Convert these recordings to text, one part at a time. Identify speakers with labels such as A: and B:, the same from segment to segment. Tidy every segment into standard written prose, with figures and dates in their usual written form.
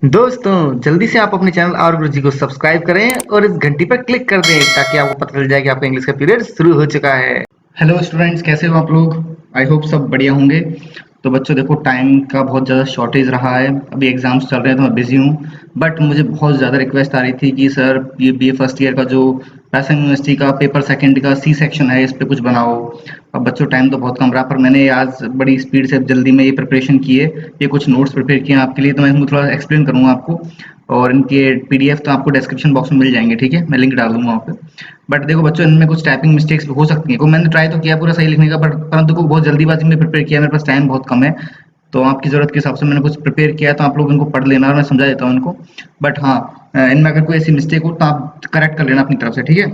A: दोस्तों, जल्दी से आप अपने चैनल और गुरुजी को सब्सक्राइब करें और इस घंटी पर क्लिक कर दें ताकि आपको पता चल जाए कि आपका इंग्लिश का पीरियड शुरू हो चुका है। हेलो स्टूडेंट्स, कैसे हो आप लोग? आई होप सब बढ़िया होंगे। तो बच्चों देखो, टाइम का बहुत ज़्यादा शॉर्टेज रहा है। अभी एग्जाम्स चल रहे हैं तो मैं बिजी हूँ। बट मुझे बहुत ज़्यादा रिक्वेस्ट आ रही थी कि सर ये बीए फर्स्ट ईयर का जो पैसन यूनिवर्सिटी का पेपर सेकंड का सी सेक्शन है, इस पे कुछ बनाओ। अब बच्चों टाइम तो बहुत कम रहा, पर मैंने आज बड़ी स्पीड से जल्दी में ये प्रिपरेशन की है। ये कुछ नोट्स प्रिपेयर किए हैं आपके लिए, तो मैं इसमें थोड़ा एक्सप्लेन करूँगा आपको। और इनके पीडीएफ तो आपको डिस्क्रिप्शन बॉक्स में मिल जाएंगे, ठीक है? मैं लिंक डाल दूंगा वहाँ पे। बट देखो बच्चों, इनमें कुछ टाइपिंग मिस्टेक्स हो सकती हैं। को मैंने ट्राई तो किया पूरा सही लिखने का, बट परंतु को बहुत जल्दीबाजी में प्रिपेयर किया, मेरे पास टाइम बहुत कम है। तो आपकी ज़रूरत के हिसाब से मैंने कुछ प्रिपेयर किया है, तो आप लोग इनको पढ़ लेना और मैं समझा देता हूँ इनको। बट हाँ, इनमें अगर कोई ऐसी मिस्टेक हो तो आप करेक्ट कर लेना अपनी तरफ से, ठीक है?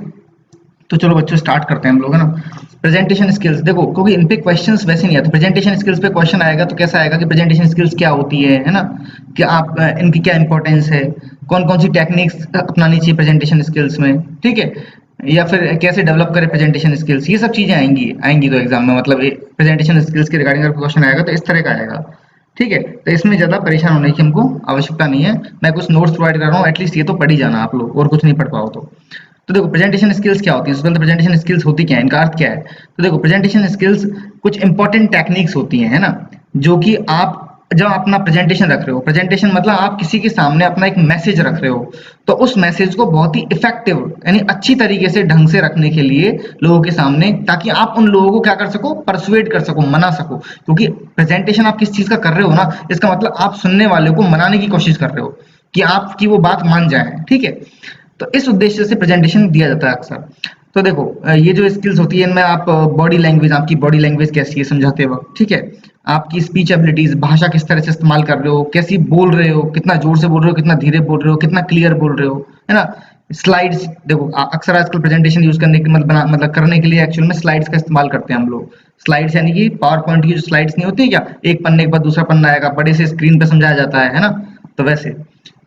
A: तो चलो बच्चों, स्टार्ट करते हैं हम लोग, है ना? प्रेजेंटेशन स्किल्स देखो, क्योंकि इन पे क्वेश्चंस वैसे नहीं आते। प्रेजेंटेशन स्किल्स पे क्वेश्चन आएगा तो कैसा आएगा कि प्रेजेंटेशन स्किल्स क्या होती है ना? कि आप इनकी क्या इंपॉर्टेंस है, कौन कौन सी टेक्निक्स अपनानी चाहिए प्रेजेंटेशन स्किल्स में, ठीक है? या फिर कैसे डेवलप करें प्रेजेंटेशन स्किल्स, ये सब चीजें आएंगी आएंगी तो एग्जाम में, मतलब प्रेजेंटेशन स्किल्स के रिगार्डिंग अगर क्वेश्चन आएगा तो इस तरह का आएगा, ठीक है? तो इसमें ज्यादा परेशान होने की हमको आवश्यकता नहीं है। मैं कुछ नोट्स प्रोवाइड कर रहा हूँ, एटलीस्ट ये तो पढ़ ही जाना आप लोग, और कुछ नहीं पढ़ पाओ तो देखो, प्रेजेंटेशन स्किल्स क्या होती है? सबसे पहले प्रेजेंटेशन स्किल्स होती क्या है, इनका अर्थ क्या है? तो देखो, प्रेजेंटेशन स्किल्स कुछ इंपॉर्टेंट टेक्निक्स होती हैं, है ना? जो कि आप जब अपना प्रेजेंटेशन रख रहे हो, प्रेजेंटेशन मतलब आप किसी के सामने अपना एक मैसेज रख रहे हो, तो उस मैसेज को बहुत ही इफेक्टिव यानी अच्छी तरीके से ढंग से रखने के लिए लोगों के सामने, ताकि आप उन लोगों को क्या कर सको, परसुएड कर सको, मना सको। क्योंकि प्रेजेंटेशन आप किस चीज का कर रहे हो ना, इसका मतलब आप सुनने वाले को मनाने की कोशिश कर रहे हो कि आपकी वो बात मान जाए, ठीक है? तो इस उद्देश्य से प्रेजेंटेशन दिया जाता है अक्सर। तो देखो, ये जो स्किल्स होती है इनमें आप बॉडी लैंग्वेज, आपकी बॉडी लैंग्वेज कैसी है समझाते वक्त, ठीक है? आपकी स्पीच एबिलिटीज, भाषा किस तरह से इस्तेमाल कर रहे हो, कैसी बोल रहे हो, कितना जोर से बोल रहे हो, कितना धीरे बोल रहे हो, कितना क्लियर बोल रहे हो, है ना? स्लाइड्स देखो, अक्सर आजकल प्रेजेंटेशन यूज करने के मतलब करने के लिए एक्चुअल में स्लाइड्स का इस्तेमाल करते हैं हम लोग। स्लाइड्स यानी कि पावर पॉइंट की जो स्लाइड्स नहीं होती क्या, एक पन्ने के बाद दूसरा पन्ना आएगा, बड़े से स्क्रीन पे समझाया जाता है ना? तो वैसे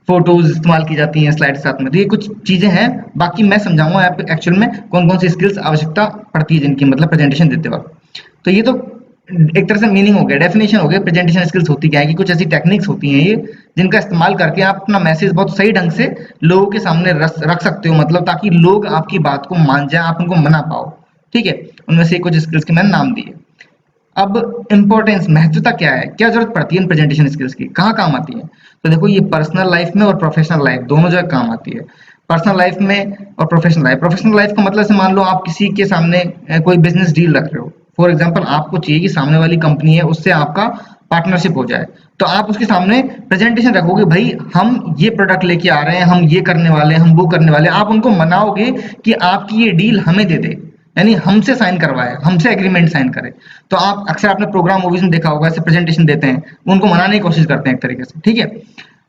A: फोटोज इस्तेमाल की जाती हैं स्लाइड के साथ में। तो ये कुछ चीजें हैं, बाकी मैं समझाऊंगा आप एक्चुअल में कौन कौन सी स्किल्स आवश्यकता पड़ती है जिनकी, मतलब प्रेजेंटेशन देते वक्त। तो ये तो एक तरह से मीनिंग हो गया, डेफिनेशन हो गया प्रेजेंटेशन स्किल्स होती क्या है, कि कुछ ऐसी टेक्निक्स होती हैं ये जिनका इस्तेमाल करके आप अपना मैसेज बहुत सही ढंग से लोगों के सामने रख सकते हो, मतलब ताकि लोग आपकी बात को मान जाए, आप उनको मना पाओ, ठीक है? उनमें से कुछ स्किल्स के मैंने नाम दिए। अब इम्पोर्टेंस, महत्वता क्या है, क्या जरूरत पड़ती है इन प्रेजेंटेशन स्किल्स की, कहाँ काम आती है? तो देखो, ये पर्सनल लाइफ में और प्रोफेशनल लाइफ दोनों जगह काम आती है। पर्सनल लाइफ में और प्रोफेशनल लाइफ का मतलब से मान लो आप किसी के सामने कोई बिजनेस डील रख रहे हो। फॉर एग्जाम्पल, आपको चाहिए कि सामने वाली कंपनी है उससे आपका पार्टनरशिप हो जाए, तो आप उसके सामने प्रेजेंटेशन रखोगे, भाई हम ये प्रोडक्ट लेके आ रहे हैं, हम ये करने वाले हैं, हम वो करने वाले हैं। आप उनको मनाओगे कि आपकी ये डील हमें दे दे, यानी हमसे साइन करवाए, हमसे एग्रीमेंट साइन करे। तो आप अक्सर आपने प्रोग्राम मूवीज में देखा होगा, ऐसे प्रेजेंटेशन देते हैं, उनको मनाने की कोशिश करते हैं एक तरीके से, ठीक है?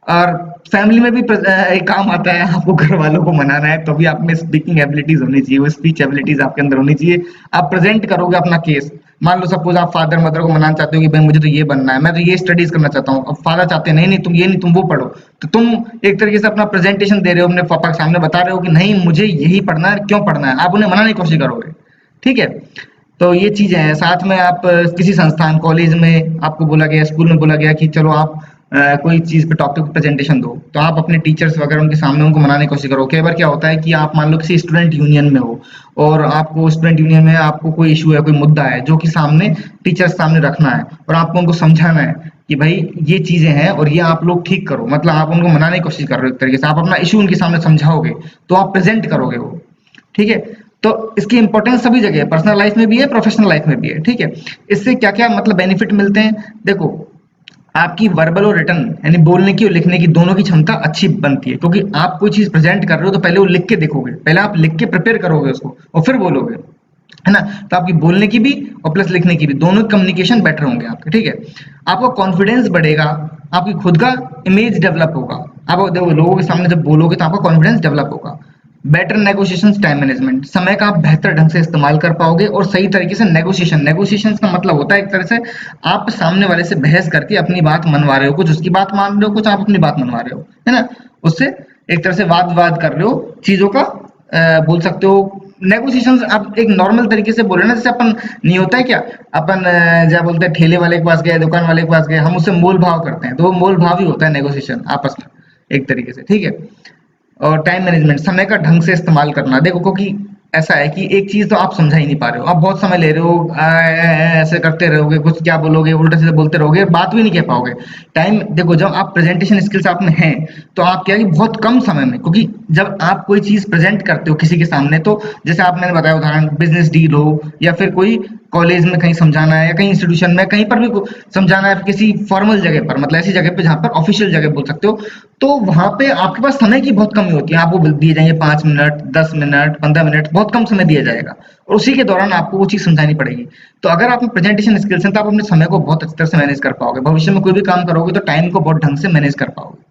A: और फैमिली में भी एक काम आता है, आपको घर वालों को मनाना है, तो भी आप में स्पीकिंग एबिलिटीज होनी चाहिए, वो स्पीच एबिलिटीज आपके अंदर होनी चाहिए। आप प्रेजेंट करोगे अपना केस। मान लो सपोज आप फादर मदर को मनाना चाहते हो कि भाई मुझे तो ये बनना है, मैं तो ये स्टडीज करना चाहता हूँ। अब फादर चाहते हैं नहीं नहीं तुम ये नहीं, तुम वो पढ़ो। तो तुम एक तरीके से अपना प्रेजेंटेशन दे रहे हो, अपने पापा के सामने बता रहे हो कि नहीं मुझे यही पढ़ना है, क्यों पढ़ना है, आप उन्हें मनाने की कोशिश करोगे, ठीक है? तो ये चीजें हैं। साथ में आप किसी संस्थान कॉलेज में आपको बोला गया, स्कूल में बोला गया कि चलो आप कोई चीज पे टॉपिक प्रेजेंटेशन दो, तो आप अपने टीचर्स वगैरह उनके सामने उनको मनाने की कोशिश करो। कई बार क्या होता है कि आप मान लो किसी स्टूडेंट यूनियन में हो, और आपको स्टूडेंट यूनियन में आपको कोई इशू है, कोई मुद्दा है जो कि सामने टीचर्स सामने रखना है, और आपको उनको समझाना है कि भाई ये चीजें हैं और ये आप लोग ठीक करो, मतलब आप उनको मनाने की कोशिश कर रहे हो एक तरीके से, आप अपना इशू उनके सामने समझाओगे, तो आप प्रेजेंट करोगे वो, ठीक है? तो इसकी इंपॉर्टेंस सभी जगह है, पर्सनल लाइफ में भी है, प्रोफेशनल लाइफ में भी है, ठीक है? इससे क्या क्या मतलब बेनिफिट मिलते हैं, देखो, आपकी वर्बल और रिटन यानी बोलने की और लिखने की दोनों की क्षमता अच्छी बनती है, क्योंकि आप कोई चीज प्रेजेंट कर रहे हो तो पहले वो लिख के देखोगे, पहले आप लिख के प्रिपेयर करोगे उसको और फिर बोलोगे, है ना? तो आपकी बोलने की भी और प्लस लिखने की भी दोनों कम्युनिकेशन बेटर होंगे आपके, ठीक है? आपका कॉन्फिडेंस बढ़ेगा, आपकी खुद का इमेज डेवलप होगा। आप देखो, लोगों के सामने जब बोलोगे तो आपका कॉन्फिडेंस डेवलप होगा। बेटर नेगोशिएशन, टाइम मैनेजमेंट, समय का आप बेहतर ढंग से इस्तेमाल कर पाओगे, और सही तरीके से नेगोशिएशन का मतलब होता है एक तरह से आप सामने वाले से बहस करके अपनी बात मनवा रहे हो, कुछ उसकी बात मान रहे हो, कुछ आप अपनी बात मनवा रहे हो, है ना? उससे एक तरह से वाद विवाद कर रहे हो चीजों का, बोल सकते हो। नेगोशिएशन आप एक नॉर्मल तरीके से बोले ना, जैसे अपन नहीं होता है क्या, अपन क्या बोलते हैं, ठेले वाले के पास गए, दुकान वाले के पास गए, हम उससे मोल भाव करते हैं, तो वो मोल भाव ही होता है नेगोशिएशन आपस में। एक तरीके से, ठीक है। और टाइम मैनेजमेंट, समय का ढंग से इस्तेमाल करना। देखो क्योंकि ऐसा है कि एक चीज तो आप समझा ही नहीं पा रहे हो, आप बहुत समय ले रहे हो, ऐसे करते रहोगे, कुछ क्या बोलोगे, उल्टा सीधा बोलते रहोगे, बात भी नहीं कह पाओगे। टाइम देखो, जब आप प्रेजेंटेशन स्किल्स आप में हैं तो आप क्या है कि बहुत कम समय में, क्योंकि जब आप कोई चीज प्रेजेंट करते हो किसी के सामने, तो जैसे आप मैंने बताया उदाहरण, बिजनेस डील हो या फिर कोई कॉलेज में कहीं समझाना है या कहीं इंस्टीट्यूशन में कहीं पर भी समझाना है, किसी फॉर्मल जगह पर, मतलब ऐसी जगह पे जहाँ पर ऑफिशियल जगह बोल सकते हो, तो वहां पे आपके पास समय की बहुत कमी होती है। आपको दिए जाएंगे 5 मिनट, 10 मिनट, 15 मिनट, बहुत कम समय दिया जाएगा और उसी के दौरान आपको वो चीज समझानी पड़ेगी। तो अगर आप में प्रेजेंटेशन स्किल्स हैं तो आप अपने समय को बहुत अच्छी तरह से मैनेज कर पाओगे, भविष्य में कोई भी काम करोगे तो टाइम को बहुत ढंग से मैनेज कर पाओगे,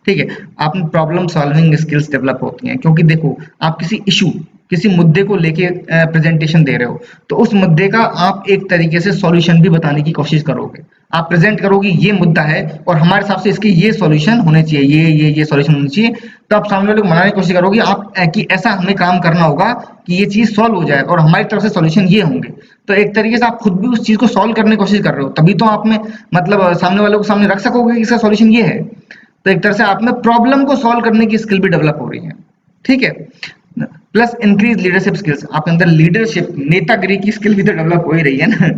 A: ठीक है। आप में प्रॉब्लम सॉल्विंग स्किल्स डेवलप होती हैं, क्योंकि देखो आप किसी इशू, किसी मुद्दे को लेके प्रेजेंटेशन दे रहे हो, तो उस मुद्दे का आप एक तरीके से सॉल्यूशन भी बताने की कोशिश करोगे। आप प्रेजेंट करोगे ये मुद्दा है और हमारे हिसाब से इसके ये सॉल्यूशन होने चाहिए, ये सॉल्यूशन होने चाहिए, तो आप सामने वाले को मनाने की कोशिश करोगे आप कि ऐसा हमें काम करना होगा कि ये चीज सॉल्व हो जाए और हमारी तरफ से सॉल्यूशन ये होंगे। तो एक तरीके से आप खुद भी उस चीज को सॉल्व करने की कोशिश कर रहे हो, तभी तो आप में मतलब सामने वाले को सामने रख सकोगे कि इसका सॉल्यूशन ये है। तो एक तरह से आप में प्रॉब्लम को सॉल्व करने की स्किल भी डेवलप हो रही है, ठीक है। प्लस इंक्रीज लीडरशिप स्किल्स, आपके अंदर लीडरशिप, नेतागिरी की स्किल भी तो डेवलप हो ही रही है ना।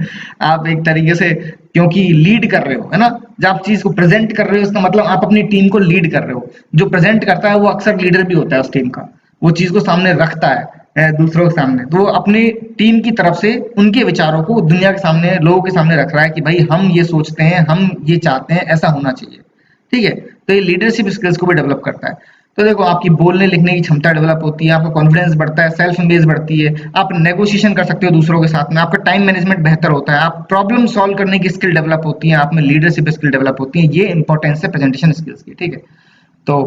A: आप एक तरीके से क्योंकि लीड कर रहे हो, है ना, जब आप चीज को प्रेजेंट कर रहे हो इसका मतलब आप अपनी टीम को लीड कर रहे हो। जो प्रेजेंट करता है वो अक्सर लीडर भी होता है उस टीम का, वो चीज को सामने रखता है दूसरों के सामने, तो वो अपनी टीम की तरफ से उनके विचारों को दुनिया के सामने, लोगों के सामने रख रहा है कि भाई हम ये सोचते हैं, हम ये चाहते हैं, ऐसा होना चाहिए, ठीक है। तो ये लीडरशिप स्किल्स को भी डेवलप करता है। तो देखो आपकी बोलने लिखने की क्षमता डेवलप होती है, आपका कॉन्फिडेंस बढ़ता है, सेल्फ इमेज बढ़ती है, आप नेगोशिएशन कर सकते हो दूसरों के साथ में, आपका टाइम मैनेजमेंट बेहतर होता है, आप प्रॉब्लम सॉल्व करने की स्किल डेवलप होती है, आप में लीडरशिप स्किल डेवलप होती है। ये इंपॉर्टेंस है प्रेजेंटेशन स्किल्स की, ठीक है। तो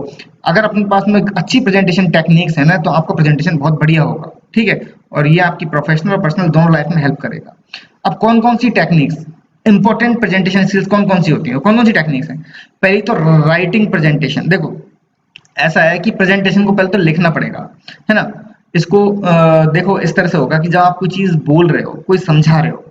A: अगर अपने पास में अच्छी प्रेजेंटेशन टेक्निक्स है ना, तो आपका प्रेजेंटेशन बहुत बढ़िया होगा, ठीक है। और ये आपकी प्रोफेशनल और पर्सनल दोनों लाइफ में हेल्प करेगा। अब कौन कौन सी टेक्निक्स, इंपॉर्टेंट प्रेजेंटेशन स्किल्स कौन कौन सी होती है, कौन कौन सी टेक्निक्स हैं। पहली तो राइटिंग प्रेजेंटेशन। देखो ऐसा है कि प्रेजेंटेशन को पहले तो लिखना पड़ेगा, है ना। इसको देखो इस तरह से होगा कि जब आप कोई चीज बोल रहे हो, कोई समझा रहे हो,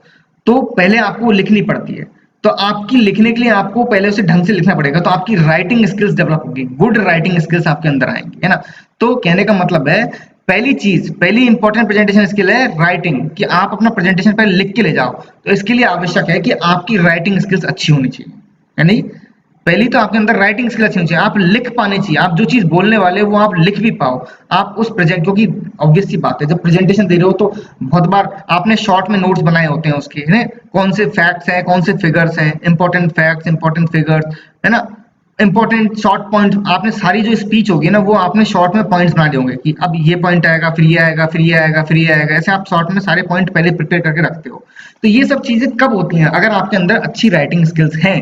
A: तो पहले आपको लिखनी पड़ती है। तो आपकी लिखने के लिए आपको पहले उसे ढंग से लिखना पड़ेगा, तो आपकी राइटिंग स्किल्स डेवलप होगी, गुड राइटिंग स्किल्स आपके अंदर आएंगी, है ना। तो कहने का मतलब है पहली चीज, पहली इंपॉर्टेंट प्रेजेंटेशन स्किल है राइटिंग, कि आप अपना प्रेजेंटेशन पहले लिख के ले जाओ। तो इसके लिए आवश्यक है कि आपकी राइटिंग स्किल्स अच्छी होनी चाहिए, है नहीं। पहली तो आपके अंदर राइटिंग स्किल अच्छी होनी चाहिए, आप लिख पाने चाहिए, आप जो चीज बोलने वाले हो वो आप लिख भी पाओ। आप उस प्रेजेंट, क्योंकि ऑब्वियस सी बात है जब प्रेजेंटेशन दे रहे हो तो बहुत बार आपने शॉर्ट में नोट्स बनाए होते हैं उसके, है कौन से फैक्ट्स हैं, कौन से फिगर्स हैं, इंपॉर्टेंट फैक्ट्स, इंपॉर्टेंट फिगर्स, है ना, इंपॉर्टेंट शॉर्ट पॉइंट। आपने सारी जो स्पीच होगी ना वो आपने शॉर्ट में पॉइंट्स बना लिए होंगे कि अब ये पॉइंट आएगा, फिर ये आएगा, फिर ये आएगा, फिर ये आएगा, ऐसे आप शॉर्ट में सारे पॉइंट पहले प्रिपेयर करके रखते हो। तो ये सब चीजें कब होती हैं, अगर आपके अंदर अच्छी राइटिंग स्किल्स हैं,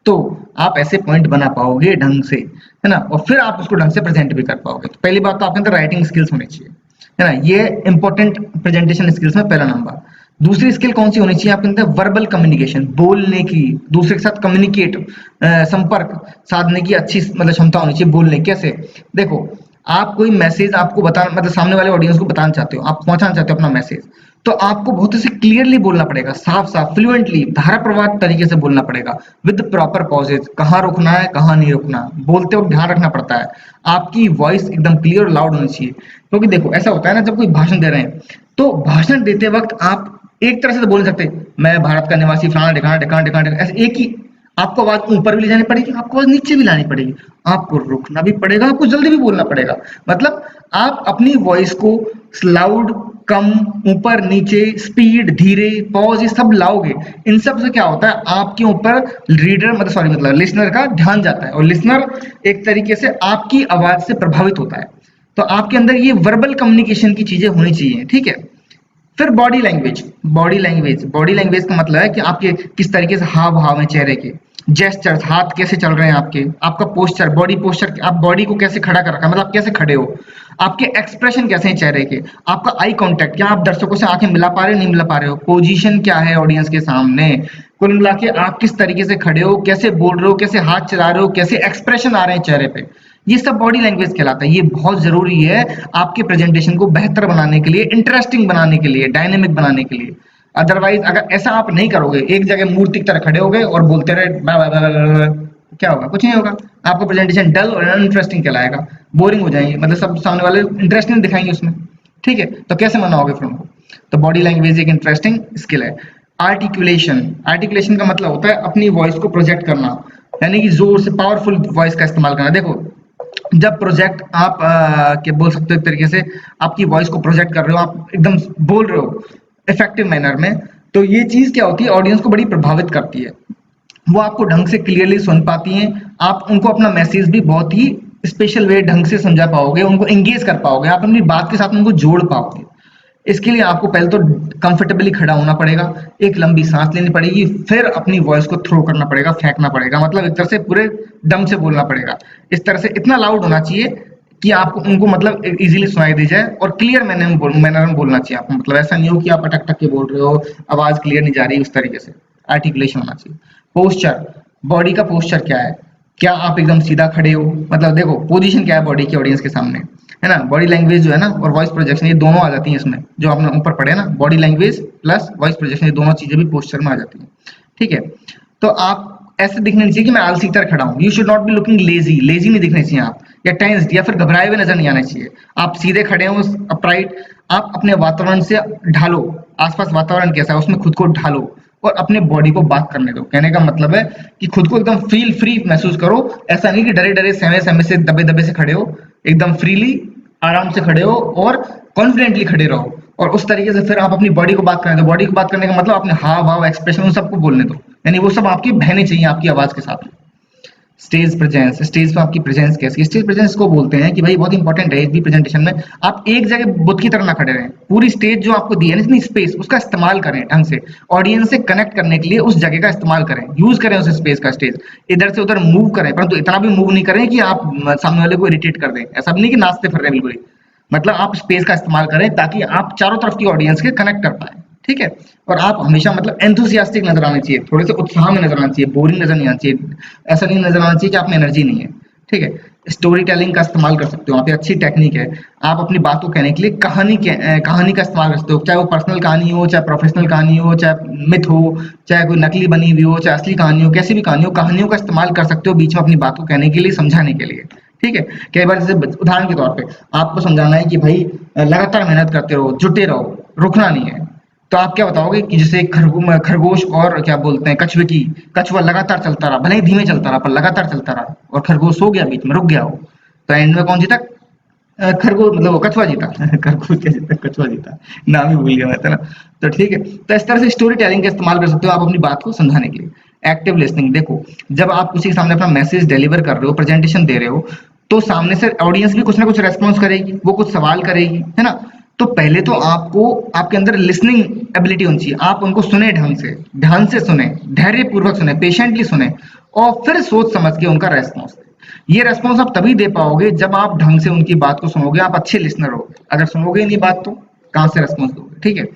A: तो आप ऐसे पॉइंट बना पाओगे ढंग से, है ना, और फिर आप उसको ढंग से प्रेजेंट भी कर पाओगे। तो पहली बात तो आपके अंदर राइटिंग स्किल्स होनी चाहिए, है ना, ये इंपॉर्टेंट प्रेजेंटेशन स्किल्स में पहला नंबर। दूसरी स्किल कौन सी होनी चाहिए आपके अंदर, वर्बल कम्युनिकेशन, बोलने की, दूसरे के साथ कम्युनिकेट, संपर्क साधने की अच्छी मतलब क्षमता होनी चाहिए। बोलने कैसे, देखो आप कोई मैसेज आपको बता, मतलब सामने वाले ऑडियंस को बताना चाहते हो, आप पहुंचाना चाहते हो अपना मैसेज, तो आपको बहुत ऐसे क्लियरली बोलना पड़ेगा, साफ साफ, फ्लुएंटली, धारा प्रवाह तरीके से बोलना पड़ेगा, विद प्रॉपर पॉजेज, कहाँ रुकना है कहाँ नहीं रुकना, बोलते वक्त ध्यान रखना पड़ता है। आपकी वॉइस एकदम क्लियर और लाउड होनी चाहिए, क्योंकि देखो ऐसा होता है ना, जब कोई भाषण दे रहे हैं तो भाषण देते वक्त आप एक तरह से तो बोल नहीं सकते, मैं भारत का निवासी फलाना ढिकाना ढिकाना ढिकाना ढिकाना, ऐसे एक ही। आपको आवाज ऊपर भी ले जानी पड़ेगी, आपको आवाज नीचे भी लानी पड़ेगी, आपको रुकना भी पड़ेगा, आपको जल्दी भी बोलना पड़ेगा। मतलब आप अपनी वॉइस को लाउड, कम, ऊपर नीचे, स्पीड, धीरे, पॉज, ये सब लाओगे। इन सब से क्या होता है, आपके ऊपर रीडर मतलब सॉरी मतलब लिसनर का ध्यान जाता है, और लिसनर एक तरीके से आपकी आवाज से प्रभावित होता है। तो आपके अंदर ये वर्बल कम्युनिकेशन की चीजें होनी चाहिए, ठीक है। फिर बॉडी लैंग्वेज, बॉडी लैंग्वेज का मतलब है कि आपके किस तरीके से हाव भाव है चेहरे के, जेस्चर्स, हाथ कैसे चल रहे हैं आपके, आपका पोस्चर, बॉडी पोस्चर, आप बॉडी को कैसे खड़ा कर रखा है, मतलब आप कैसे खड़े हो, आपके एक्सप्रेशन कैसे हैं चेहरे के, आपका आई कांटेक्ट, क्या आप दर्शकों से आंखें मिला पा रहे हो, नहीं मिला पा रहे हो, पोजीशन क्या है ऑडियंस के सामने, कुल मिला के आप किस तरीके से खड़े हो, कैसे बोल रहे हो, कैसे हाथ चला रहे हो, कैसे एक्सप्रेशन आ रहे हैं चेहरे पे, ये सब बॉडी लैंग्वेज कहलाता है। ये बहुत जरूरी है आपके प्रेजेंटेशन को बेहतर बनाने के लिए, इंटरेस्टिंग बनाने के लिए, डायनेमिक बनाने के लिए। अदरवाइज अगर ऐसा आप नहीं करोगे, एक जगह मूर्ति की तरह खड़े हो गए और बोलते रहे क्या होगा? कुछ नहीं होगा। आपका प्रेजेंटेशन डल और अनइंटरेस्टिंग कहलाएगा, बोरिंग हो जाएंगे, मतलब सब सामने वाले इंटरेस्ट नहीं दिखाएंगे उसमें। ठीक है, तो कैसे मनाओगे फिर उनको? तो बॉडी लैंग्वेज एक इंटरेस्टिंग स्किल है। आर्टिकुलेशन, आर्टिकुलेशन का मतलब होता है अपनी वॉइस को प्रोजेक्ट करना, यानी कि जोर से पावरफुल वॉइस का इस्तेमाल करना। देखो, जब प्रोजेक्ट आप क्या बोल सकते हो, एक तरीके से आपकी वॉइस को प्रोजेक्ट कर रहे हो, आप एकदम बोल रहे हो इफेक्टिव मैनर में, तो ये चीज क्या होती है, ऑडियंस को बड़ी प्रभावित करती है। वो आपको ढंग से क्लियरली सुन पाती हैं, आप उनको अपना मैसेज भी बहुत ही स्पेशल वे ढंग से समझा पाओगे, उनको एंगेज कर पाओगे, आप अपनी बात के साथ उनको जोड़ पाओगे। इसके लिए आपको पहले तो कंफर्टेबली खड़ा होना पड़ेगा, एक लंबी सांस लेनी पड़ेगी, फिर अपनी वॉइस को थ्रो करना पड़ेगा, फेंकना पड़ेगा, मतलब एक तरह से पूरे दम से बोलना पड़ेगा। इस तरह से इतना लाउड होना चाहिए कि आपको उनको मतलब इजीली सुनाई दे जाए, और क्लियर मैनर में बोलना चाहिए आपको, मतलब ऐसा नहीं हो कि आप अटक अटक के बोल रहे हो, आवाज क्लियर नहीं जा रही, उस तरीके से आर्टिकुलेशन होना चाहिए। पोस्चर, बॉडी का पोस्चर क्या है? क्या आप एकदम सीधा खड़े हो? मतलब देखो पोजीशन क्या है बॉडी की ऑडियंस के सामने, है ना? बॉडी लैंग्वेज जो है ना, और वॉइस प्रोजेक्शन, ये दोनों आ जाती हैं इसमें, जो आपने ऊपर पढ़े ना, body language plus voice projection, ये दोनों चीजें भी पोस्चर में आ जाती हैं। ठीक है, तो आप ऐसे दिखने नहीं चाहिए कि मैं आलसी तरह खड़ा हूँ, you should not be looking lazy, lazy नहीं दिखने चाहिए आप, या टेंस्ड, या फिर घबराए हुए नजर नहीं आने चाहिए। आप सीधे खड़े हो, अपराइट, आप अपने वातावरण से ढालो, आसपास वातावरण कैसा है उसमें खुद को ढालो, और अपने बॉडी को बात करने दो। कहने का मतलब है कि खुद को एकदम फील फ्री महसूस करो, ऐसा नहीं कि डरे डरे सहमे सहमे से दबे दबे से खड़े हो, एकदम फ्रीली आराम से खड़े हो और कॉन्फिडेंटली खड़े रहो, और उस तरीके से फिर आप अपनी बॉडी को बात करने दो। बॉडी को बात करने का मतलब अपने हाव भाव एक्सप्रेशन उन सबको बोलने दो, यानी वो सब आपकी बहने चाहिए आपकी आवाज के साथ। स्टेज प्रेजेंस, स्टेज पे आपकी प्रेजेंस कैसी है? स्टेज प्रेजेंस को बोलते हैं कि भाई बहुत इंपॉर्टेंट है एक भी प्रेजेंटेशन में, आप एक जगह बुत की तरह ना खड़े रहें, पूरी स्टेज जो आपको दी है ना इतनी स्पेस, उसका इस्तेमाल करें ढंग से, ऑडियंस से कनेक्ट करने के लिए उस जगह का इस्तेमाल करें, यूज करें उस स्पेस का। स्टेज इधर से उधर मूव करें, परंतु इतना भी मूव नहीं करें कि आप सामने वाले को इरिटेट कर दें, ऐसा भी नहीं कि नाचते फिर रहे बिल्कुल ही। मतलब आप स्पेस का इस्तेमाल करें ताकि आप चारों तरफ की ऑडियंस के कनेक्ट कर पाए। ठीक है, और आप हमेशा मतलब एंथुसियास्टिक नजर आने चाहिए, थोड़े से उत्साह में नजर आना चाहिए, बोरिंग नजर नहीं आना चाहिए, ऐसा नहीं नजर आना चाहिए कि आप में एनर्जी नहीं है। ठीक है, स्टोरी टेलिंग का इस्तेमाल कर सकते हो, वहाँ पे अच्छी टेक्निक है। आप अपनी बात को कहने के लिए कहानी का इस्तेमाल कर सकते हो, चाहे वो पर्सनल कहानी हो, चाहे प्रोफेशनल कहानी हो, चाहे मिथ हो, चाहे कोई नकली बनी हुई हो, चाहे असली कहानी हो, कैसी भी कहानी हो, कहानियों का इस्तेमाल कर सकते हो बीच में अपनी बात को कहने के लिए, समझाने के लिए। ठीक है, कई बार जैसे उदाहरण के तौर पे आपको समझाना है कि भाई लगातार मेहनत करते रहो, जुटे रहो, रुकना नहीं है, तो आप क्या बताओगे कि जैसे खरगोश और क्या बोलते हैं कछुए की, कछुआ लगातार चलता रहा, भले ही धीमे चलता रहा पर लगातार चलता रहा, और खरगोश सो गया बीच में, रुक गया वो, तो एंड में कौन जीता? खरगोश, मतलब वो कछुआ जीता। खरगोश क्या जीता, कछुआ जीता, नाम ही भूल गया मैं, है ना? तो ठीक है, तो इस तरह से स्टोरी टेलिंग का इस्तेमाल कर सकते हो आप अपनी बात को समझाने के लिए। एक्टिव लिसनिंग, देखो जब आप किसी के सामने अपना मैसेज डिलीवर कर रहे हो, प्रेजेंटेशन दे रहे हो, तो सामने से ऑडियंस भी कुछ ना कुछ रेस्पॉन्स करेगी, वो कुछ सवाल करेगी, है ना? तो पहले तो आपको आपके अंदर लिसनिंग एबिलिटी होनी चाहिए, आप उनको सुने ढंग से, ध्यान से सुने, धैर्य पूर्वक सुने, पेशेंटली सुने, और फिर सोच समझ के उनका रेस्पॉन्स दें। ये रेस्पॉन्स आप तभी दे पाओगे जब आप ढंग से उनकी बात को सुनोगे, आप अच्छे लिसनर हो। अगर सुनोगे ही नहीं बात तो कहाँ से रेस्पॉन्स दोगे? ठीक है,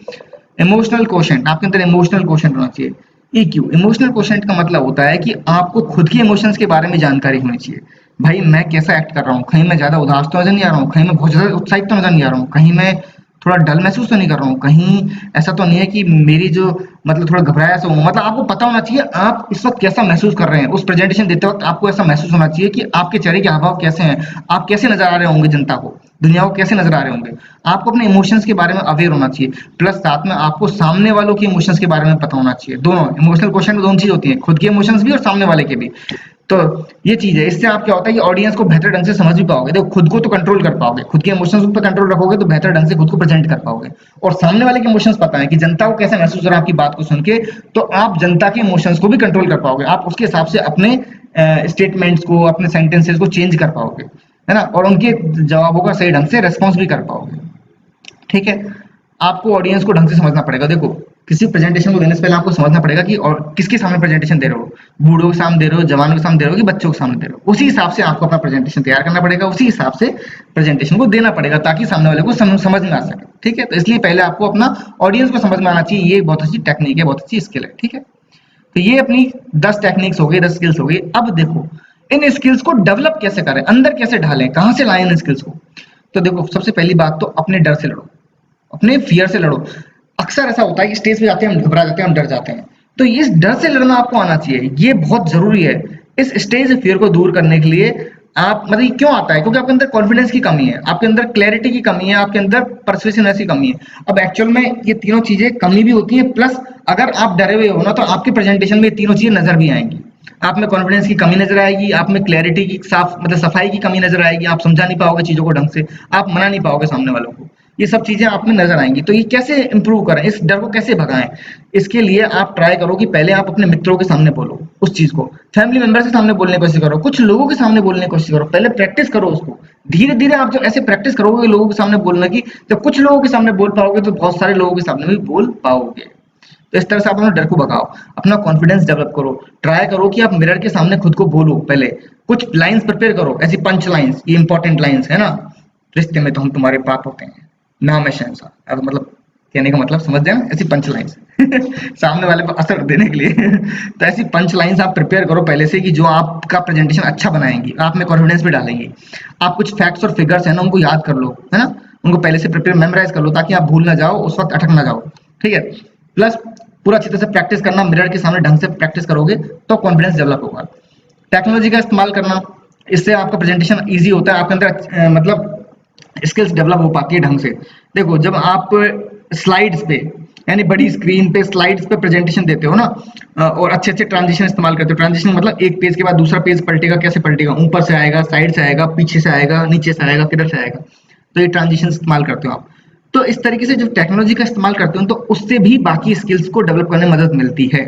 A: इमोशनल क्वोशंट, आपके अंदर इमोशनल क्वोशंट होना चाहिए। ईक्यू, इमोशनल क्वोशंट का मतलब होता है कि आपको खुद की इमोशंस के बारे में जानकारी होनी चाहिए। भाई मैं कैसा एक्ट कर रहा हूँ, कहीं मैं ज्यादा उदास तो नजर नहीं आ रहा हूँ, कहीं मैं बहुत ज्यादा उत्साहित तो नजर नहीं आ रहा हूँ, कहीं मैं थोड़ा डल महसूस तो नहीं कर रहा हूँ, कहीं ऐसा तो नहीं है कि मेरी जो मतलब थोड़ा घबराया सा हूँ, मतलब आपको पता होना चाहिए आप इस वक्त कैसा महसूस कर रहे हैं। उस प्रेजेंटेशन देते वक्त आपको ऐसा महसूस होना चाहिए कि आपके चेहरे के हाव भाव कैसे हैं, आप कैसे नजर आ रहे होंगे जनता को, दुनिया को कैसे नजर आ रहे होंगे। आपको अपने इमोशंस के बारे में अवेयर होना चाहिए, प्लस साथ में आपको सामने वालों के इमोशंस के बारे में पता होना चाहिए। दोनों इमोशनल क्वेश्चन में दोनों चीज होती है, खुद के इमोशंस भी और सामने वाले के भी। तो ये चीज है, इससे आप क्या होता है कि ऑडियंस को बेहतर ढंग से समझ भी पाओगे। देखो खुद को तो कंट्रोल कर पाओगे, खुद के इमोशंस पर कंट्रोल रखोगे तो बेहतर ढंग से खुद को प्रेजेंट कर पाओगे, और सामने वाले के इमोशंस पता है कि जनता को कैसे महसूस हो रहा है आपकी बात को सुन के, तो आप जनता के इमोशंस को भी कंट्रोल कर पाओगे, आप उसके हिसाब से अपने स्टेटमेंट्स को, अपने सेंटेंसेस को चेंज कर पाओगे, है ना? और उनके जवाबों का सही ढंग से रेस्पॉन्स भी कर पाओगे। ठीक है, आपको ऑडियंस को ढंग से समझना पड़ेगा। देखो किसी प्रेजेंटेशन को देने से पहले आपको समझना पड़ेगा कि और किसके सामने प्रेजेंटेशन दे रहे हो, बूढ़ों के सामने दे रहे हो, जवानों के सामने दे रहे हो, कि बच्चों के सामने दे रहे हो। उसी हिसाब से आपको अपना प्रेजेंटेशन तैयार करना पड़ेगा, उसी हिसाब से प्रेजेंटेशन को देना पड़ेगा, ताकि सामने वाले को समझ में आ सके। ठीक है, तो इसलिए पहले आपको अपना ऑडियंस को समझ में आना चाहिए, ये बहुत अच्छी टेक्निक है, बहुत अच्छी स्किल है। ठीक है, तो ये अपनी 10 टेक्निक्स हो गई, 10 स्किल्स हो गई। अब देखो इन स्किल्स को डेवलप कैसे करें, अंदर कैसे ढालें, कहाँ से लाएं इन स्किल्स को? तो देखो सबसे पहली बात तो अपने डर से लड़ो, अपने फियर से लड़ो। अक्सर ऐसा होता है कि स्टेज पे जाते हैं हम घबरा जाते हैं, हम डर जाते हैं, तो इस डर से लड़ना आपको आना चाहिए, ये बहुत जरूरी है। इस स्टेज फियर को दूर करने के लिए आप मतलब ये क्यों आता है, क्योंकि आपके अंदर कॉन्फिडेंस की कमी है, आपके अंदर क्लैरिटी की कमी है, आपके अंदर परsuasiveness की कमी है। अब एक्चुअल में ये तीनों चीजें कमी भी होती हैं, प्लस अगर आप डरे हुए हो ना तो आपके प्रेजेंटेशन में ये तीनों चीजें नजर भी आएंगी। आप में कॉन्फिडेंस की कमी नजर आएगी, आप में क्लैरिटी की साफ मतलब सफाई की कमी नजर आएगी, आप समझा नहीं पाओगे चीजों को ढंग से, आप मना नहीं पाओगे सामने वालों को, ये सब चीजें आप में नजर आएंगी। तो ये कैसे इंप्रूव करें, इस डर को कैसे भगाएं? इसके लिए आप ट्राई करो कि पहले आप अपने मित्रों के सामने बोलो उस चीज को, फैमिली मेंबर के सामने बोलने की कोशिश करो, कुछ लोगों के सामने बोलने की कोशिश करो, पहले प्रैक्टिस करो उसको। धीरे धीरे आप जब ऐसे प्रैक्टिस करोगे लोगों के सामने बोलने की, जब कुछ लोगों के सामने बोल पाओगे तो बहुत सारे लोगों के सामने भी बोल पाओगे। तो इस तरह से आप अपने डर को भगाओ, अपना कॉन्फिडेंस डेवलप करो, ट्राई करो कि आप मिरर के सामने खुद को बोलो, पहले कुछ लाइंस प्रिपेयर करो, ऐसी पंच लाइंस, ये इंपॉर्टेंट लाइंस है ना, रिश्ते में तो हम तुम्हारे बाप होते हैं, नाम है शहंशाह, अब मतलब कहने का मतलब समझ जाए ना, ऐसी पंच लाइंस सामने वाले को असर देने के लिए तो ऐसी पंच लाइंस आप प्रिपेयर करो पहले से कि जो आपका प्रेजेंटेशन अच्छा बनाएंगी, आप में कॉन्फिडेंस भी डालेंगी। आप कुछ फैक्ट्स और फिगर्स है ना उनको याद कर लो, है ना, उनको पहले से प्रिपेयर मेमोराइज कर लो ताकि आप भूल ना जाओ, उस वक्त अटक ना जाओ, ठीक है। प्लस पूरा अच्छी तरह से प्रैक्टिस करना, मिरर के सामने ढंग से प्रैक्टिस करोगे तो कॉन्फिडेंस डेवलप होगा। टेक्नोलॉजी का इस्तेमाल करना, इससे आपका प्रेजेंटेशन ईजी होता है, आपके अंदर मतलब स्किल्स डेवलप हो पाती है ढंग से। देखो जब आप स्लाइड्स पे यानी बड़ी स्क्रीन पे स्लाइड्स पे प्रेजेंटेशन देते हो ना, और अच्छे अच्छे ट्रांजिशन इस्तेमाल करते हो, ट्रांजिशन मतलब एक पेज के बाद दूसरा पेज पलटेगा, कैसे पलटेगा, ऊपर से आएगा, साइड से आएगा, पीछे से आएगा, नीचे से आएगा, किधर से आएगा, तो ये ट्रांजिशन इस्तेमाल करते हो आप। तो इस तरीके से जब टेक्नोलॉजी का इस्तेमाल करते हो तो उससे भी बाकी स्किल्स को डेवलप करने में मदद मिलती है।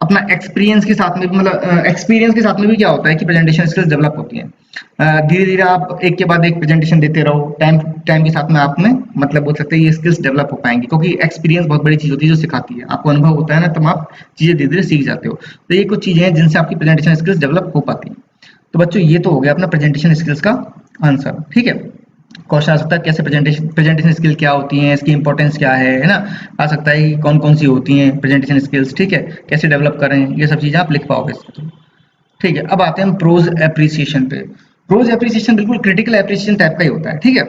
A: अपना एक्सपीरियंस के साथ में भी मतलब एक्सपीरियंस के साथ में भी क्या होता है कि प्रेजेंटेशन स्किल्स डेवलप होती हैं। धीरे धीरे आप एक के बाद एक प्रेजेंटेशन देते रहो, टाइम टाइम के साथ में आप में मतलब बोल सकते हैं ये स्किल्स डेवलप हो पाएंगी, क्योंकि एक्सपीरियंस बहुत बड़ी चीज होती है जो सिखाती है, आपको अनुभव होता है ना, तब आप चीजें धीरे धीरे सीख जाते हो। तो ये कुछ चीजें हैं जिनसे आपकी प्रेजेंटेशन स्किल्स डेवलप हो पाती हैं। तो बच्चों ये तो हो गया अपना प्रेजेंटेशन स्किल्स का आंसर, ठीक है। क्वेश्चन आ सकता है कैसे प्रेजेंटेशन स्किल क्या होती हैं, इसकी इंपॉर्टेंस क्या है ना, आ सकता है कि कौन कौन सी होती हैं प्रेजेंटेशन स्किल्स, ठीक है, कैसे डेवलप करें, ये सब चीजें आप लिख पाओगे इसके थ्रू, ठीक है। अब आते हैं हम प्रोज एप्रिसिएशन पे। प्रोज एप्रिसिएशन बिल्कुल क्रिटिकल एप्रिसिएशन टाइप का ही होता है, ठीक है।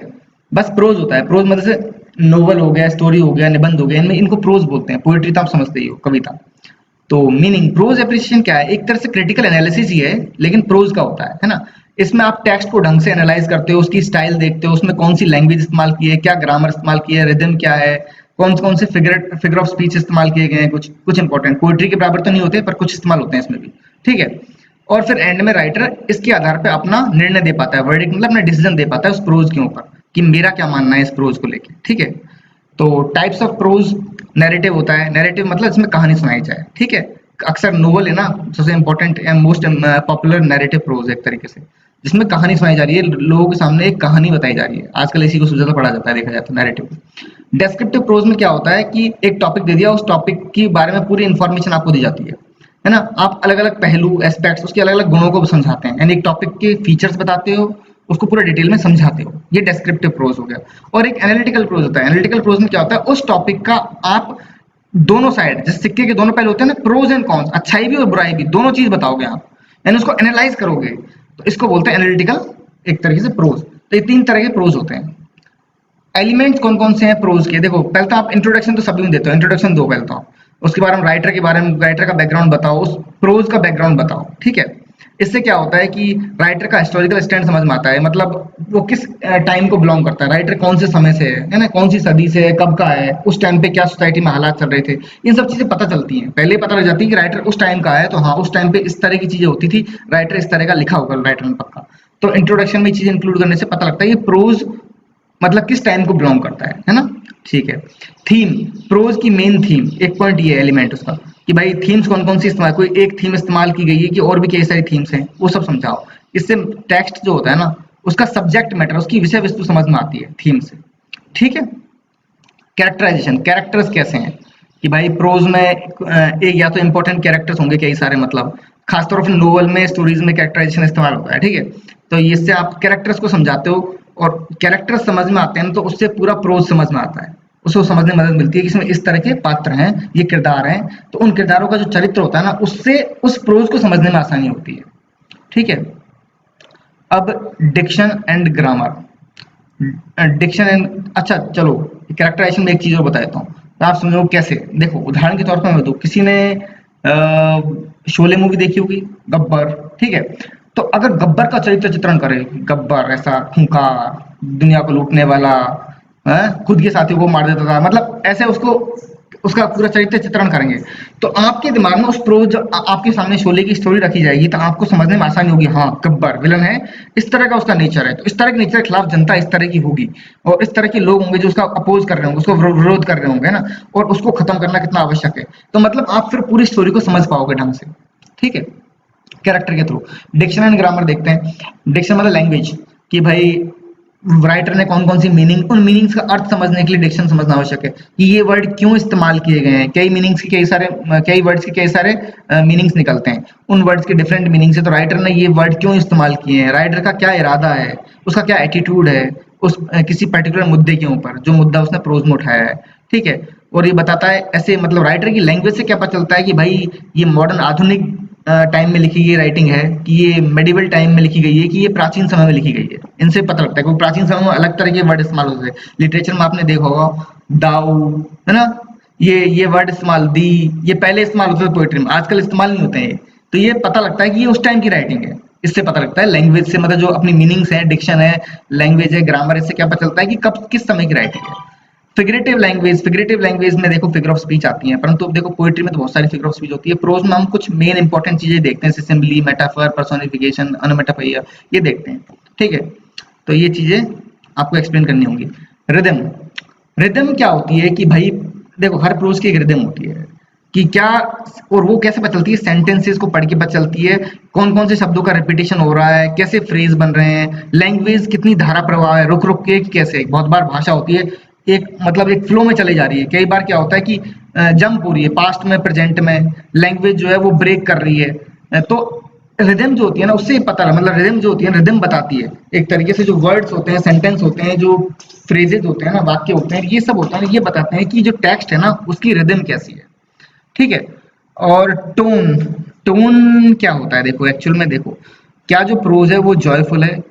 A: बस प्रोज होता है, प्रोज मतलब से नोवेल हो गया, स्टोरी हो गया, निबंध हो गया, इनमें इनको प्रोज बोलते हैं। पोएट्री तो आप समझते ही हो, कविता। तो मीनिंग प्रोज एप्रिसिएशन क्या है, एक तरह से क्रिटिकल एनालिसिस ही है, लेकिन प्रोज का होता है ना। इसमें आप टेक्स्ट को ढंग से एनालाइज करते हो, उसकी स्टाइल देखते हो, उसमें कौन सी लैंग्वेज इस्तेमाल की है, क्या ग्रामर इस्तेमाल की है, रिदम क्या है, कौन कौन से फिगर ऑफ स्पीच इस्तेमाल किए गए हैं, कुछ कुछ इंपॉर्टेंट, पोएट्री के बराबर तो नहीं होते पर कुछ इस्तेमाल होते हैं इसमें भी, ठीक है। और फिर एंड में राइटर इसके आधार पे अपना निर्णय दे पाता है, वर्डिक्ट मतलब अपना डिसीजन दे पाता है उस प्रोज के ऊपर कि मेरा क्या मानना है इस प्रोज को लेके, ठीक है। तो टाइप्स ऑफ प्रोज, नैरेटिव होता है, नैरेटिव मतलब इसमें कहानी सुनाई जाए, ठीक है। अक्सर नोवेल है ना सबसे important and most popular narrative prose एक तरीके से, जिसमें कहानी सुनाई जा रही है, लोगों के सामने एक कहानी बताई जा रही है। आजकल इसी को सबसे ज्यादा पढ़ा जाता है, देखा जाता है नैरेटिव। डेस्क्रिप्टिव प्रोज में क्या होता है कि एक टॉपिक दे दिया, उस टॉपिक के बारे में पूरी इंफॉर्मेशन आपको दी जाती है ना। आप अलग अलग पहलू एस्पेक्ट्स उसके अलग अलग गुणों को समझाते हैं, यानी एक टॉपिक के फीचर्स बताते हो, उसको पूरा डिटेल में समझाते हो, ये डेस्क्रिप्टिव प्रोज हो गया। और एक एनालिटिकल प्रोज होता है, एनालिटिकल प्रोज में क्या होता है, उस टॉपिक का आप दोनों साइड, जैसे सिक्के के दोनों पहलू होते हैं ना, प्रोज एंड कॉन्स, अच्छाई भी और बुराई भी, दोनों चीज बताओगे आप, यानी उसको एनालाइज करोगे, तो इसको बोलते हैं एनालिटिकल एक तरीके से प्रोज। तो ये तीन तरह के प्रोज होते हैं। एलिमेंट्स कौन कौन से हैं प्रोज के, देखो पहले तो आप इंट्रोडक्शन तो सभी में देते हो, इंट्रोडक्शन दो पहले तो आप, उसके बाद हम राइटर के बारे में, राइटर का बैकग्राउंड बताओ, उस प्रोज का बैकग्राउंड बताओ, ठीक है। इससे क्या होता है कि राइटर का हिस्टोरिकल स्टैंड समझ में आता है, मतलब वो किस टाइम को बिलोंग करता है, राइटर कौन से समय से है ना, कौन सी सदी से है, कब का है, उस टाइम पे क्या सोसाइटी में हालात चल रहे थे, इन सब चीजें पता चलती हैं। पहले पता लग जाती है कि राइटर उस टाइम का है, तो हाँ उस टाइम पे इस तरह की चीजें होती थी, राइटर इस तरह का लिखा होगा राइटर ने पक्का। तो इंट्रोडक्शन में चीजें इंक्लूड करने से पता लगता है ये प्रोज मतलब किस टाइम को बिलोंग करता है ना, ठीक है। थीम, प्रोज की मेन थीम, एक पॉइंट ये एलिमेंट उसका कि भाई थीम्स कौन कौन सी इस्तेमाल, कोई एक थीम इस्तेमाल की गई है कि और भी कई सारी थीम्स हैं, वो सब समझाओ। इससे टेक्स्ट जो होता है ना उसका सब्जेक्ट मैटर, उसकी विषय वस्तु समझ में आती है थीम से, ठीक है। कैरेक्टराइजेशन, कैरेक्टर्स कैसे हैं कि भाई प्रोज में एक या तो इंपॉर्टेंट कैरेक्टर्स होंगे कई सारे, मतलब खासतौर पर नोवेल में स्टोरीज में कैरेक्टराइजेशन इस्तेमाल होता है, ठीक है। तो इससे आप कैरेक्टर्स को समझाते हो, और कैरेक्टर्स समझ में आते हैं तो उससे पूरा प्रोज समझ में आता है, उसको समझने में मदद मिलती है कि इसमें इस तरह के पात्र हैं, ये किरदार हैं, तो उन किरदारों का जो चरित्र होता है ना उससे उस प्रोज को समझने में आसानी होती है, ठीक है। अब diction and grammar, diction and, अच्छा चलो कैरेक्टराइजेशन में एक चीज और बता देता हूँ, तो आप समझो कैसे। देखो उदाहरण के तौर पर मैं दूं, किसी ने शोले मूवी देखी होगी, गब्बर, ठीक है। तो अगर गब्बर का चरित्र चित्रण करे, गब्बर ऐसा खूंखार, दुनिया को लूटने वाला, खुद के साथियों को मार देता था, मतलब ऐसे उसको उसका पूरा चरित्र चित्रण करेंगे, तो आपके दिमाग में उस प्रोज आपके सामने शोले की स्टोरी रखी जाएगी, तो आपको समझने में आसानी होगी, हाँ गब्बर विलन है, इस तरह का उसका नेचर है, तो इस तरह के नेचर के खिलाफ जनता इस तरह की होगी, और इस तरह के लोग होंगे जो उसका अपोज कर रहे होंगे, उसको विरोध कर रहे होंगे, है ना, और उसको खत्म करना कितना आवश्यक है। तो मतलब आप फिर पूरी स्टोरी को समझ पाओगे ढंग से, ठीक है, कैरेक्टर के थ्रू। डिक्शन एंड ग्रामर देखते हैं। डिक्शन मतलब लैंग्वेज, कि भाई राइटर ने कौन कौन सी मीनिंग, उन मीनिंग्स का अर्थ समझने के लिए डिक्शन समझना आवश्यक है, कि ये वर्ड क्यों इस्तेमाल किए गए हैं, कई मीनिंग्स के कई वर्ड्स के कई सारे मीनिंग्स निकलते हैं, उन वर्ड्स के डिफरेंट मीनिंग्स है, तो राइटर ने ये वर्ड क्यों इस्तेमाल किए हैं, राइटर का क्या इरादा है, उसका क्या एटीट्यूड है उस किसी पर्टिकुलर मुद्दे के ऊपर, जो मुद्दा उसने प्रोज में उठाया है, ठीक है। और ये बताता है ऐसे, मतलब राइटर की लैंग्वेज से क्या पता चलता है कि भाई ये मॉडर्न आधुनिक टाइम में लिखी गई राइटिंग है, कि ये मेडिवल टाइम में लिखी गई है, कि ये प्राचीन समय में लिखी गई है, इनसे पता लगता है, क्योंकि प्राचीन समय में अलग तरह के वर्ड इस्तेमाल होते थे, लिटरेचर में आपने देखा होगा दाऊ, है ना, ये वर्ड इस्तेमाल दी, ये पहले इस्तेमाल होते थे पोएट्री में, आजकल इस्तेमाल नहीं होते हैं, तो ये पता लगता है कि ये उस टाइम की राइटिंग है, इससे पता लगता है लैंग्वेज से, मतलब जो अपनी मीनिंग्स है, डिक्शन है, लैंग्वेज है, ग्रामर, इससे क्या पता चलता है कि कब किस समय की राइटिंग है। फिगरेटिव लैंग्वेज में देखो फिगर ऑफ स्पीच आती है, परंतु अब देखो पोएट्री में तो बहुत सारी फिगर ऑफ स्पीच होती है, प्रोज में हम कुछ मेन इंपॉर्टेंट चीजें देखते हैं, जैसे सिंबली, मेटाफर, पर्सोनिफिकेशन, अनोमेटोपोइया, ये देखते हैं, ठीक है। तो ये चीजें आपको एक्सप्लेन करनी होंगी। रिदम, रिदम क्या होती है कि भाई देखो हर प्रोज की एक रिदम होती है, कि क्या, और वो कैसे पता चलती है, सेंटेंसेस को पढ़ के पता चलती है, कौन कौन से शब्दों का रिपीटेशन हो रहा है, कैसे फ्रेज बन रहे हैं, लैंग्वेज कितनी धारा प्रवाह है, रुक रुक के कैसे, बहुत बार भाषा होती है एक, मतलब एक फ्लो में चली जा रही है, कई बार क्या होता है कि जंप हो रही है पास्ट में प्रेजेंट में, लैंग्वेज जो है वो ब्रेक कर रही है, तो रिदम जो होती है ना, उससे पता है, मतलब रिदम जो होती है, रिदम बताती है एक तरीके से, जो वर्ड्स होते हैं, सेंटेंस होते हैं, जो फ्रेजेज होते हैं ना, वाक्य होते हैं, ये सब होता है, ये बताते हैं कि जो टेक्स्ट है ना उसकी रिदम कैसी है, ठीक है। और टोन, टोन क्या होता है, देखो एक्चुअल में देखो, क्या जो प्रोज है वो जॉयफुल है,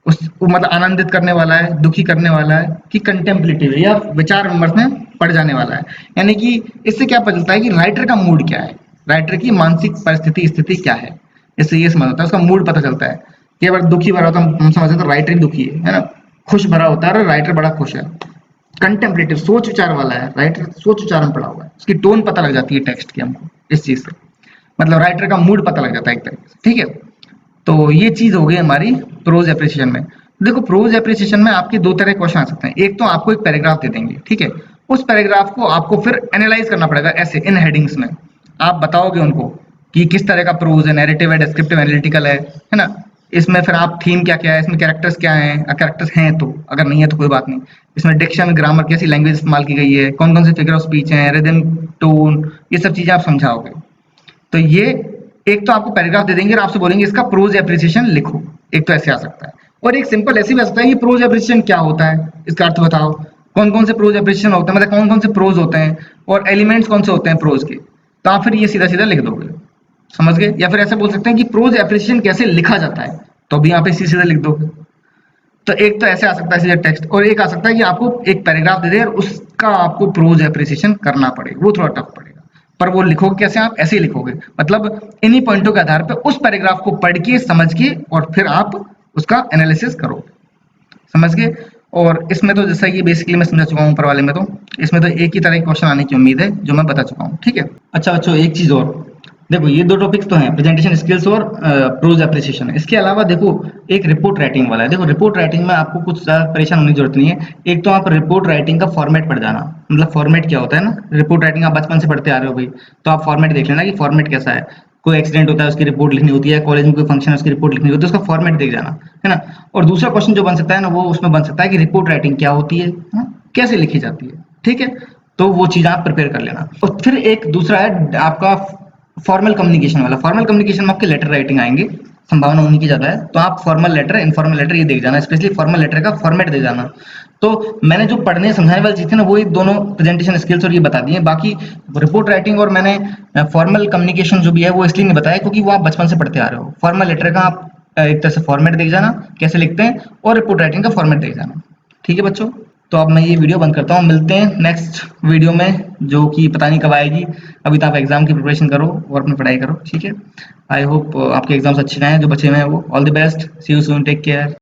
A: उसको मतलब आनंदित करने वाला है, दुखी करने वाला है, कि कंटेम्पलेटिव है, या विचार विमर्श में पड़ जाने वाला है, यानी कि इससे क्या पता चलता है कि राइटर का मूड क्या है, राइटर की मानसिक परिस्थिति स्थिति क्या है, इससे ये समझ होता है, उसका मूड पता चलता है, कि अगर दुखी भरा होता है हम समझते हैं तो राइटर ही दुखी है ना, खुश भरा होता है राइटर बड़ा खुश है, कंटेम्पलेटिव सोच विचार वाला है, राइटर सोच विचार में पड़ा हुआ है, उसकी टोन पता लग जाती है टेक्स्ट की हमको इस चीज से, मतलब राइटर का मूड पता लग जाता है एक तरीके से, ठीक है। तो ये चीज हो गई हमारी प्रोज एप्रिसिएशन में। देखो प्रोज एप्रिसिएशन में आपके दो तरह के क्वेश्चन आ सकते हैं, एक तो आपको एक पैराग्राफ दे देंगे, ठीक है, उस पैराग्राफ को आपको फिर एनालाइज करना पड़ेगा, ऐसे इन हेडिंग्स में आप बताओगे उनको कि किस तरह का प्रोज है, नैरेटिव है, डिस्क्रिप्टिव, एनालिटिकल है ना, इसमें फिर आप थीम क्या क्या है, इसमें कैरेक्टर्स क्या हैं, कैरेक्टर्स हैं तो, अगर नहीं है तो कोई बात नहीं, इसमें डिक्शन, ग्रामर, कैसी लैंग्वेज इस्तेमाल की गई है, कौन कौन से फिगर ऑफ स्पीच हैं, रिदम, टोन, ये सब चीजें आप समझाओगे। तो ये एक तो आपको पैराग्राफ दे देंगे और आपसे बोलेंगे इसका प्रोज एप्रिसिएशन लिखो, एक तो ऐसे आ सकता है, और एक सिंपल ऐसे भी आ सकता है कि प्रोज एप्रिसिएशन क्या होता है, इसका अर्थ बताओ, कौन कौन से प्रोज एप्रिसिएशन होते हैं, मतलब कौन कौन से प्रोज होते हैं, और एलिमेंट्स कौन से होते हैं प्रोज के, तो आप फिर ये सीधा सीधा लिख दोगे, समझ गए। या फिर ऐसा बोल सकते हैं कि प्रोज एप्रिसिएशन कैसे लिखा जाता है, तो अभी यहाँ पे सीधे सीधे लिख दोगे। तो एक तो ऐसे आ सकता है सीधा टेक्स्ट, और एक आ सकता है कि आपको एक पैराग्राफ दे दे और उसका आपको प्रोज एप्रिसिएशन करना पड़ेगा, वो थोड़ा टफ पड़ेगा, पर वो लिखोगे कैसे, आप ऐसे ही लिखोगे, मतलब इन्हीं पॉइंटों के आधार पर उस पैराग्राफ को पढ़ के समझ के और फिर आप उसका एनालिसिस करो, समझ गए। और इसमें तो जैसा ये बेसिकली मैं समझा चुका हूँ ऊपर वाले में, तो इसमें तो एक ही तरह के क्वेश्चन आने की उम्मीद है जो मैं बता चुका हूँ, ठीक है। अच्छा बच्चों एक चीज और, देखो ये दो टॉपिक्स तो हैं, प्रेजेंटेशन स्किल्स और प्रोज एप्रिसिएशन, इसके अलावा देखो एक रिपोर्ट राइटिंग वाला है। देखो रिपोर्ट राइटिंग में आपको कुछ ज्यादा परेशान होने की जरूरत नहीं है, एक तो आप रिपोर्ट राइटिंग का फॉर्मेट पढ़ जाना, मतलब फॉर्मेट क्या होता है ना, रिपोर्ट राइटिंग आप बचपन से पढ़ते आ रहे हो भाई, तो आप फॉर्मेट देख लेना कि फॉर्मेट कैसा है, कोई एक्सीडेंट होता है उसकी रिपोर्ट लिखनी होती है, कॉलेज में कोई फंक्शन है उसकी रिपोर्ट लिखनी होती है, उसका फॉर्मेट देख जाना, है ना। और दूसरा क्वेश्चन जो बन सकता है ना, वो उसमें बन सकता है कि रिपोर्ट राइटिंग क्या होती है, कैसे लिखी जाती है, ठीक है, तो वो चीज आप प्रिपेयर कर लेना। और फिर एक दूसरा है आपका फॉर्मल कम्युनिकेशन वाला, फॉर्मल कम्युनिकेशन में आपके लेटर राइटिंग आएंगे, संभावना होने की ज्यादा है, तो आप फॉर्मल लेटर, इनफॉर्मल लेटर ये देख जाना, स्पेशली फॉर्मल लेटर का फॉर्मेट दे जाना। तो मैंने जो पढ़ने समझाने वाली चीज थी ना, वो दोनों प्रेजेंटेशन स्किल्स और ये बता दिए, बाकी रिपोर्ट राइटिंग और मैंने फॉर्मल कम्युनिकेशन जो भी है वो इसलिए नहीं बताया क्योंकि वो आप बचपन से पढ़ते आ रहे हो। फॉर्मल लेटर का आप एक तरह से फॉर्मेट देख जाना कैसे लिखते हैं, और रिपोर्ट राइटिंग का फॉर्मेट देख जाना, ठीक है बच्चों। तो अब मैं ये वीडियो बंद करता हूँ, मिलते हैं नेक्स्ट वीडियो में जो कि पता नहीं कब आएगी। अभी तो आप एग्जाम की प्रिपरेशन करो और अपनी पढ़ाई करो, ठीक है। आई होप आपके एग्जाम्स अच्छे जाएं, जो बचे हुए हैं वो। All the best, see you soon, take care.